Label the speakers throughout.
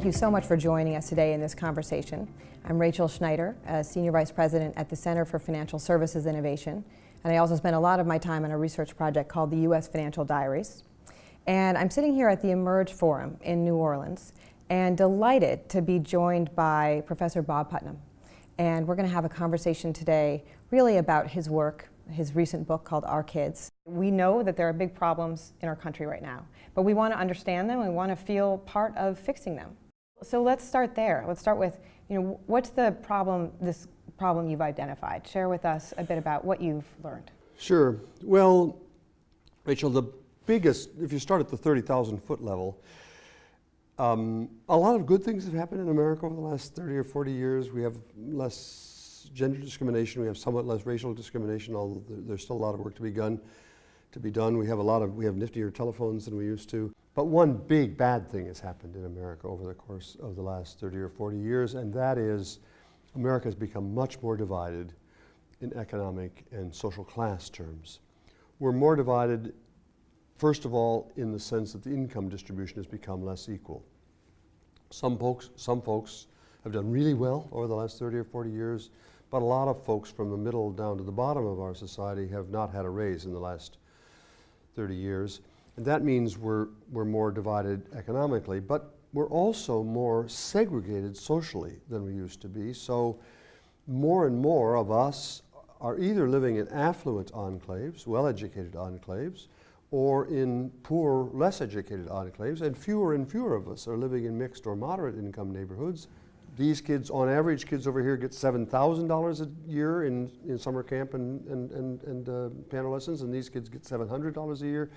Speaker 1: Thank you so much for joining us today in this conversation. I'm Rachel Schneider, Senior Vice President at the Center for Financial Services Innovation, and I also spend a lot of my time on a research project called the U.S. Financial Diaries. And I'm sitting here at the Emerge Forum in New Orleans and delighted to be joined by Professor Bob Putnam. And we're going to have a conversation today really about his work, his recent book called Our Kids. We know that there are big problems in our country right now, but we want to understand them, we want to feel part of fixing them. So let's start there. Let's start with, what's the problem, this problem you've identified? Share with us a bit about what you've learned.
Speaker 2: Sure. Well, Rachel, the biggest, if you start at the 30,000 foot level, a lot of good things have happened in America over the last 30 or 40 years. We have less gender discrimination, we have somewhat less racial discrimination, although there's still a lot of work to be done. We have niftier telephones than we used to. But one big bad thing has happened in America over the course of the last 30 or 40 years, and that is America has become much more divided in economic and social class terms. We're more divided, first of all, in the sense that the income distribution has become less equal. Some folks have done really well over the last 30 or 40 years, but a lot of folks from the middle down to the bottom of our society have not had a raise in the last 30 years. And that means we're more divided economically, but we're also more segregated socially than we used to be. So more and more of us are either living in affluent enclaves, well-educated enclaves, or in poor, less educated enclaves, and fewer of us are living in mixed or moderate income neighborhoods. These kids, on average, kids over here get $7,000 a year in summer camp and piano lessons, and these kids get $700 a year.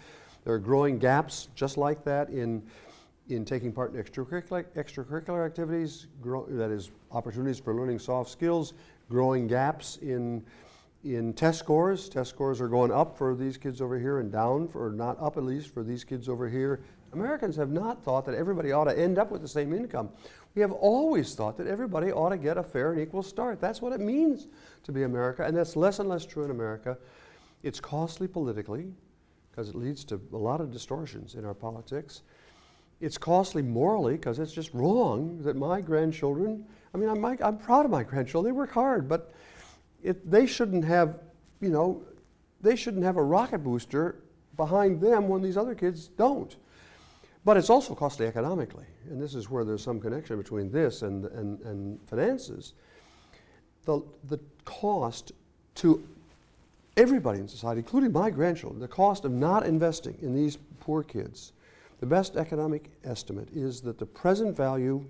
Speaker 2: There are growing gaps just like that in taking part in extracurricular activities, that is, opportunities for learning soft skills, growing gaps in test scores. Test scores are going up for these kids over here and down, or not up at least, for these kids over here. Americans have not thought that everybody ought to end up with the same income. We have always thought that everybody ought to get a fair and equal start. That's what it means to be America, and that's less and less true in America. It's costly politically, because it leads to a lot of distortions in our politics. It's costly morally, because it's just wrong that my grandchildren, I'm proud of my grandchildren, they work hard, but they shouldn't have a rocket booster behind them when these other kids don't. But it's also costly economically, and this is where there's some connection between this and finances. The cost to everybody in society, including my grandchildren, the cost of not investing in these poor kids, the best economic estimate is that the present value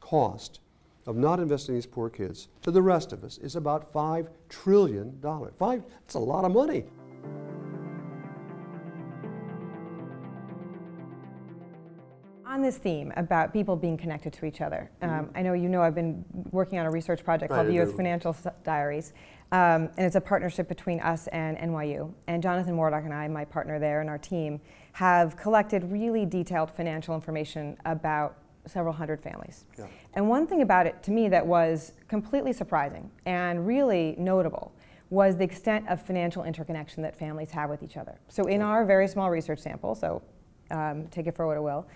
Speaker 2: cost of not investing in these poor kids to the rest of us is about $5 trillion. That's a lot of money.
Speaker 1: On this theme about people being connected to each other, I know I've been working on a research project called the U.S. Financial Diaries, and it's a partnership between us and NYU. And Jonathan Mordock and I, my partner there, and our team have collected really detailed financial information about several hundred families. Yeah. And one thing about it to me that was completely surprising and really notable was the extent of financial interconnection that families have with each other. So in our very small research sample, so take it for what it will,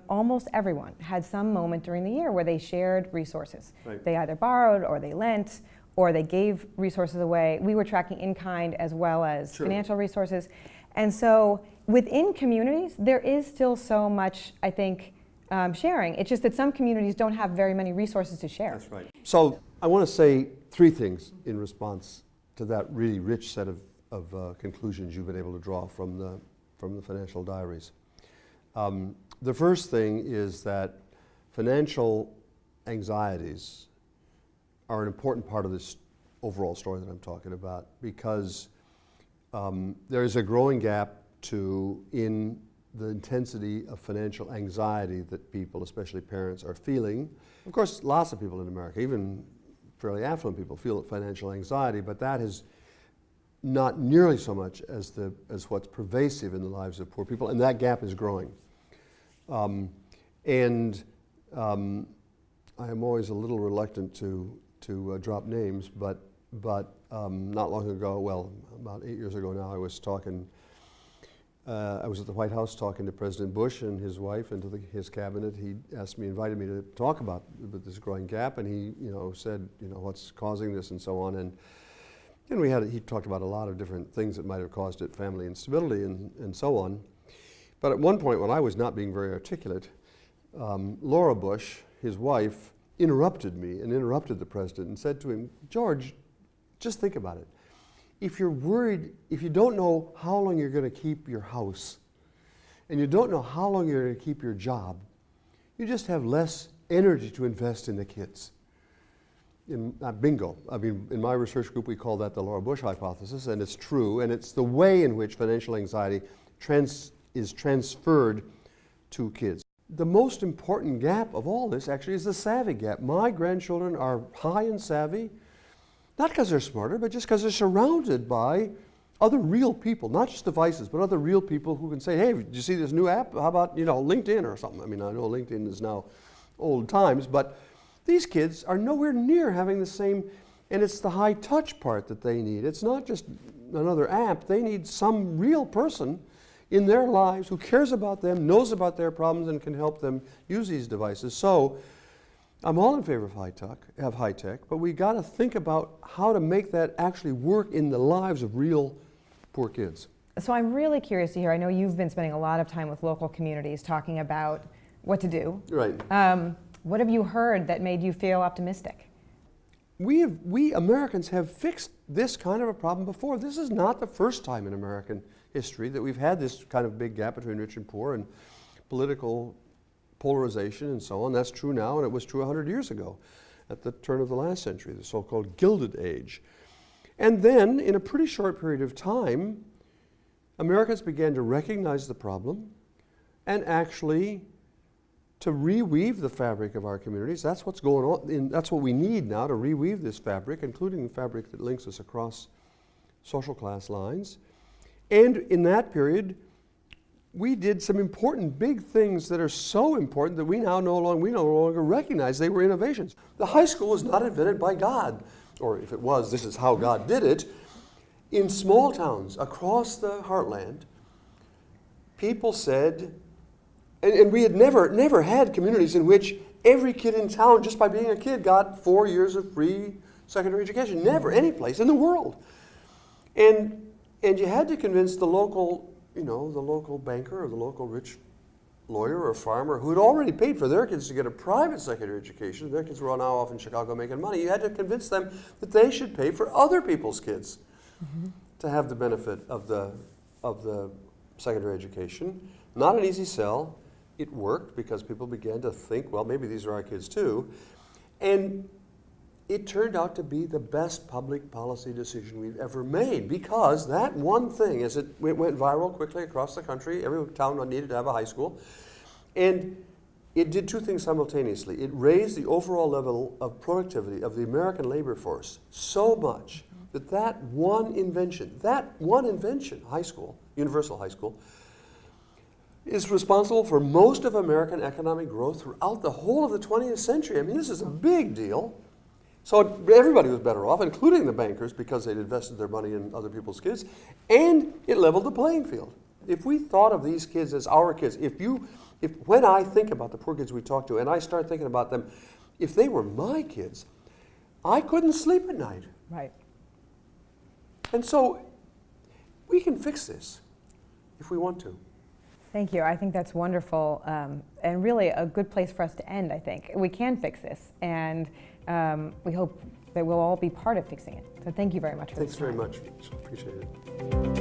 Speaker 1: almost everyone had some moment during the year where they shared resources. Right. They either borrowed or they lent or they gave resources away. We were tracking in-kind as well as financial resources. And so within communities, there is still so much, I think, sharing. It's just that some communities don't have very many resources to share.
Speaker 2: That's right. So I want to say three things in response to that really rich set of conclusions you've been able to draw from the financial diaries. The first thing is that financial anxieties are an important part of this overall story that I'm talking about, because there is a growing gap in the intensity of financial anxiety that people, especially parents, are feeling. Of course, lots of people in America, even fairly affluent people, feel financial anxiety, but that is not nearly so much as what's pervasive in the lives of poor people, and that gap is growing. I am always a little reluctant to drop names, but not long ago, well, about 8 years ago now, I was talking I was at the White House talking to President Bush and his wife and to his cabinet. He invited me to talk about this growing gap, and he, said, what's causing this and so on. And he talked about a lot of different things that might have caused it, family instability and so on. But at one point when I was not being very articulate, Laura Bush, his wife, interrupted me and interrupted the president and said to him, George, just think about it. If you're worried, if you don't know how long you're going to keep your house, and you don't know how long you're going to keep your job, you just have less energy to invest in the kids. Bingo. I mean, in my research group, we call that the Laura Bush hypothesis, and it's true, and it's the way in which financial anxiety is transferred to kids. The most important gap of all this actually is the savvy gap. My grandchildren are high in savvy, not because they're smarter, but just because they're surrounded by other real people, not just devices, but other real people who can say, hey, did you see this new app? How about, LinkedIn or something? I mean, I know LinkedIn is now old times, but these kids are nowhere near having the same, and it's the high touch part that they need. It's not just another app. They need some real person in their lives who cares about them, knows about their problems, and can help them use these devices. So I'm all in favor of high tech, but we got to think about how to make that actually work in the lives of real poor kids.
Speaker 1: So I'm really curious to hear, I know you've been spending a lot of time with local communities talking about what to do.
Speaker 2: Right.
Speaker 1: What have you heard that made you feel optimistic?
Speaker 2: We Americans have fixed this kind of a problem before. This is not the first time in American history that we've had this kind of big gap between rich and poor and political polarization and so on. That's true now, and it was true 100 years ago at the turn of the last century, the so-called Gilded Age. And then, in a pretty short period of time, Americans began to recognize the problem and actually to reweave the fabric of our communities. That's what's going on. That's what we need now, to reweave this fabric, including the fabric that links us across social class lines. And in that period, we did some important big things that are so important that we no longer recognize they were innovations. The high school was not invented by God, or if it was, this is how God did it. In small towns across the heartland, people said, and we had never had communities in which every kid in town, just by being a kid, got 4 years of free secondary education. Never, any place in the world. And you had to convince the local, the local banker or the local rich lawyer or farmer who had already paid for their kids to get a private secondary education. Their kids were now off in Chicago making money. You had to convince them that they should pay for other people's kids to have the benefit of the secondary education. Not an easy sell. It worked because people began to think, well, maybe these are our kids too. And it turned out to be the best public policy decision we've ever made, because that one thing, as it went viral quickly across the country, every town needed to have a high school, and it did two things simultaneously. It raised the overall level of productivity of the American labor force so much that one invention, high school, universal high school, is responsible for most of American economic growth throughout the whole of the 20th century. I mean, this is a big deal. So everybody was better off, including the bankers, because they'd invested their money in other people's kids, and it leveled the playing field. If we thought of these kids as our kids, when I think about the poor kids we talk to, and I start thinking about them, if they were my kids, I couldn't sleep at night.
Speaker 1: Right.
Speaker 2: And so we can fix this if we want to.
Speaker 1: Thank you. I think that's wonderful, and really a good place for us to end, I think. We can fix this, and we hope that we'll all be part of fixing it. So thank you very much for this time.
Speaker 2: Thanks very much. Appreciate it.